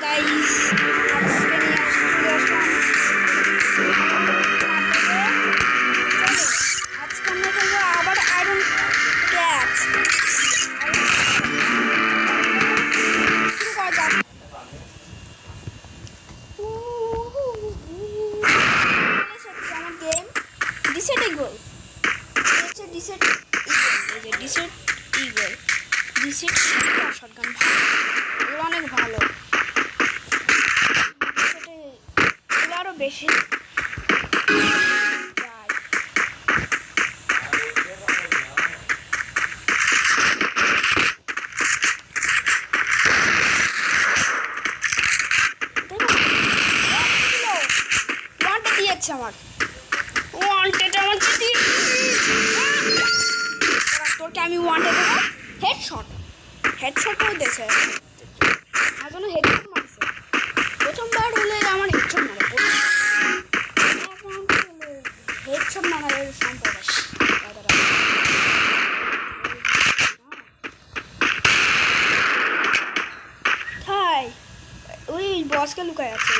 Guys, আজকে নিয়ে চলে আসলাম। আজকে আমরা খেলবো আবার আয়রন ক্যাচ। শুরু করা যাক। আমার গেম ডিসেট ইগল, ডিসেট ইগল, ডিসেট শটগান এগুলো অনেক ভালো। এগুলো আরো বেশি দিয়েছে আমার ওয়ান্টেড আমার তোরকে আমি ওয়ান্টেড দেবো। হেডশট করে দিয়েছে আমার জন্য। হেডশট মারছে প্রথমবার হলে আমার হেডশট মারে। হেডশট মারার সম্ভব আছে। তাই ওই বসকে লুকায় আছে।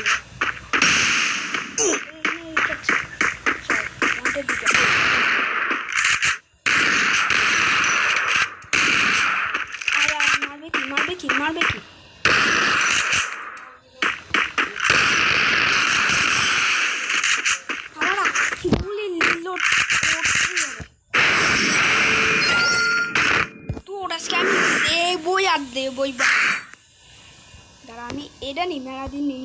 মারবে কি গুলি লোড তোর আজকে আমি দেবই আর দেবই। দাঁড়া আমি এটা নি মেলা দিন নেই।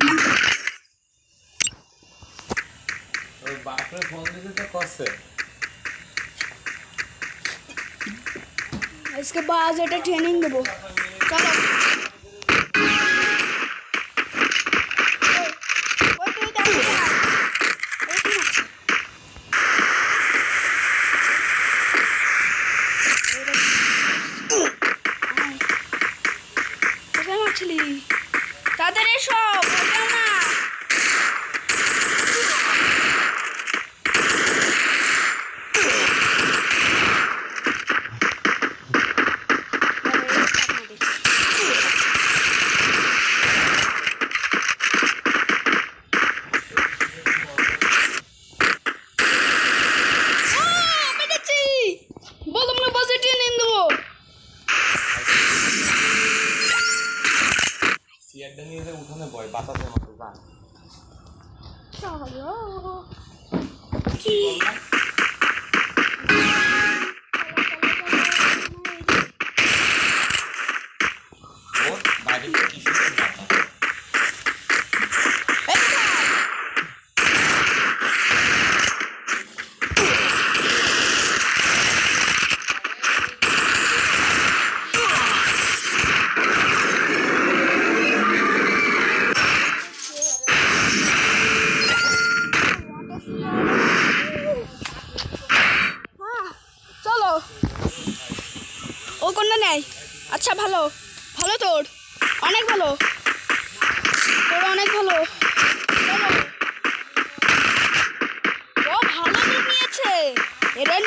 इसके बाद এটা ট্রেনিং দেবো। চলো তাদের এসব না উঠানে বয় বাতাসের মতো যান কি ওর বাইরে কি সুন্দর বাতাস। চলো ও কোনটা নেই। আচ্ছা ভালো ভালো তোর অনেক ভালো, তোর অনেক ভালো। চলো ও ভালো দিক নিয়েছে। এরা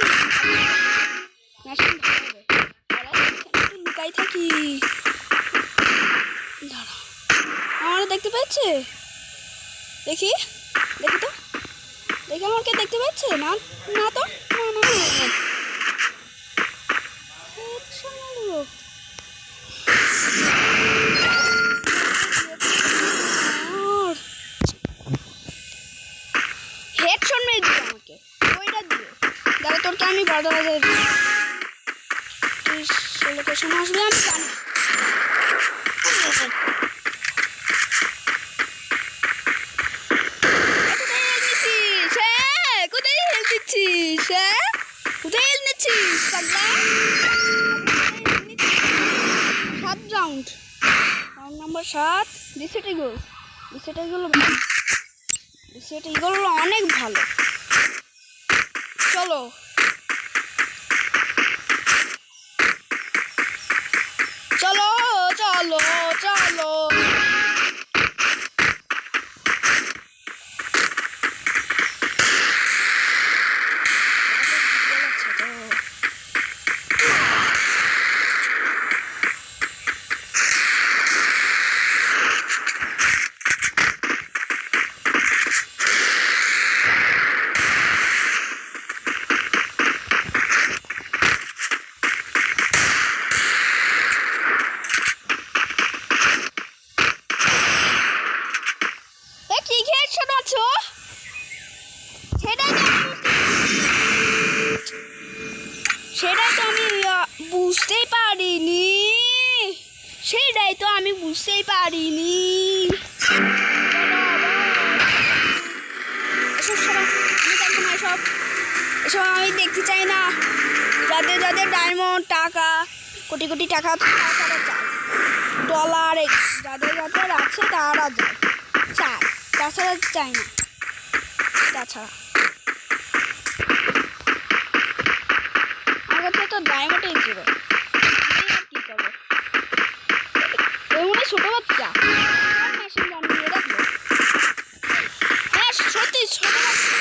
লুকাই থাকি। দাঁড়া আমার দেখতে পাচ্ছে, দেখি দেখি তো দেখি আমাকে দেখতে পাচ্ছে না। না তো না না হেডশট মেরে দিল আমাকে। ওইটা দিও দাঁড়া তোরকে আমি বাজারে লোকেশন আসবে আমি জানি। কোথায় হেল দিচ্ছিস? কোথায় হেল নিচ্ছিস? 7 রাউন্ড নাম্বার 7 ডিসেট ইগল অনেক ভালো। চলো চলো চলো চলো আমি বুঝতেই পারিনি। এসব সব আমি দেখবো না, এসব এসব আমি দেখতে চাই না। যাদের যাদের ডায়মন্ড টাকা কোটি কোটি টাকা আছে তারা যায়, ডলার যাদের যাদের আছে তারা যায়, চায়, তাছাড়া চাই না। তাছাড়া আমার কাছে তো ডায়মন্ডই ছিল, কি করবো? ওই মনে ছোট বাচ্চা মেশিন গান নিয়ে রাখবো। হ্যাঁ সত্যি ছোট বাচ্চা।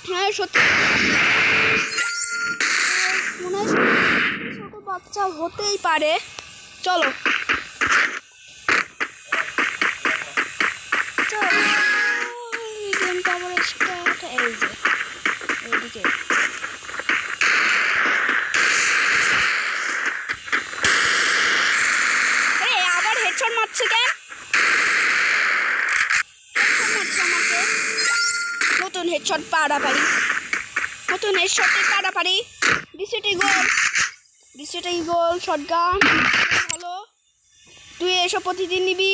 হ্যাঁ সত্যি মনে হয় ছোট বাচ্চা হতেই পারে। চলো গেমটা আবার স্টার্ট। এই যে এইদিকে আবার হেডশট মারছে কেন? আমাকে নতুন হেডশট পাড়াপাড়ি, নতুন হেডশটে পাড়াপাড়ি। ডিসিটি গোল শটগান ভালো, তুই এসব প্রতিদিন নিবি,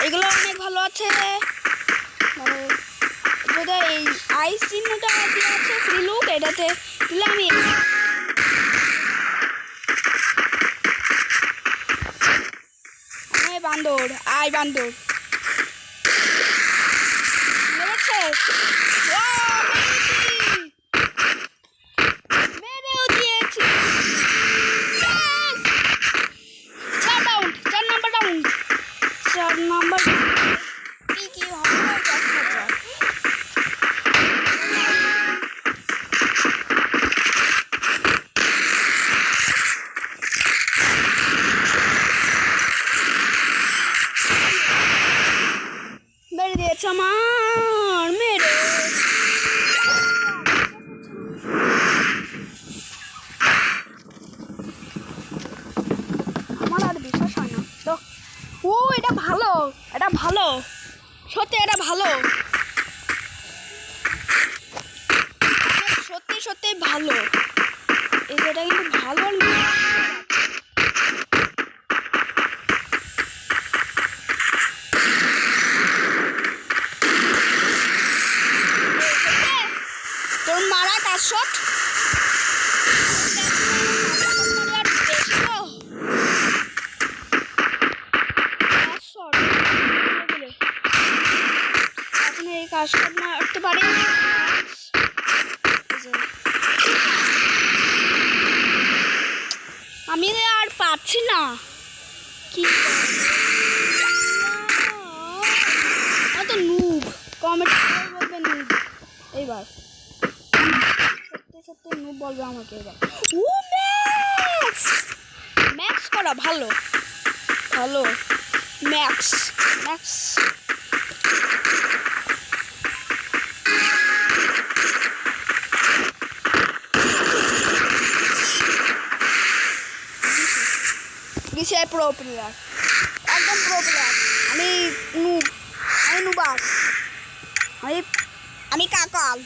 এগুলো অনেক ভালো আছে। মানে যদি এই আই চিহ্নটা দিয়ে আছে ফ্রি লুক, এটাতে দিলে আমি বান্দর আই বান্দর মেরেছে, মেরেও দিয়েছি। 4 নাম্বার রাউন্ড, 4 নাম্বার কি হবে দেখা যাক। মেরে দিয়েছে আমার, মেরে আমার আর বিশ্বাস হয় না তো। ও এটা ভালো, এটা ভালো, সত্যি এটা ভালো, সত্যি সত্যি ভালো। এটা কিন্তু ভালো। তোর মারা কাজ শট এখন এই কাজ শট মারতে পারি। আমি আর পাচ্ছি না, কি তো নুব কমেন্ট বলবে নুব। এইবার সত্যি সত্যি নুব বলবে আমাকে এবার। ও ম্যাক্স, ম্যাক্স করা ভালো ভালো, ম্যাক্স ম্যাক্স দিছে প্রো প্লেয়ার, একদম প্রো প্লেয়ার। আমি নুব, আমি নুবাস, আমি কাকাল,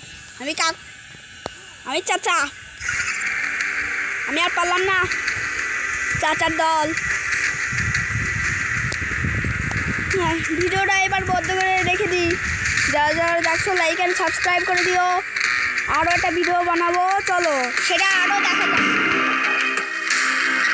আমি চাচা। আমি আর পারলাম না, চাচার দল। হ্যাঁ ভিডিওটা এবার বন্ধ করে রেখে দিই। যারা যারা দেখছো লাইক অ্যান্ড সাবস্ক্রাইব করে দিও। আরও একটা ভিডিও বানাবো, চলো সেটা আরও দেখা যাক।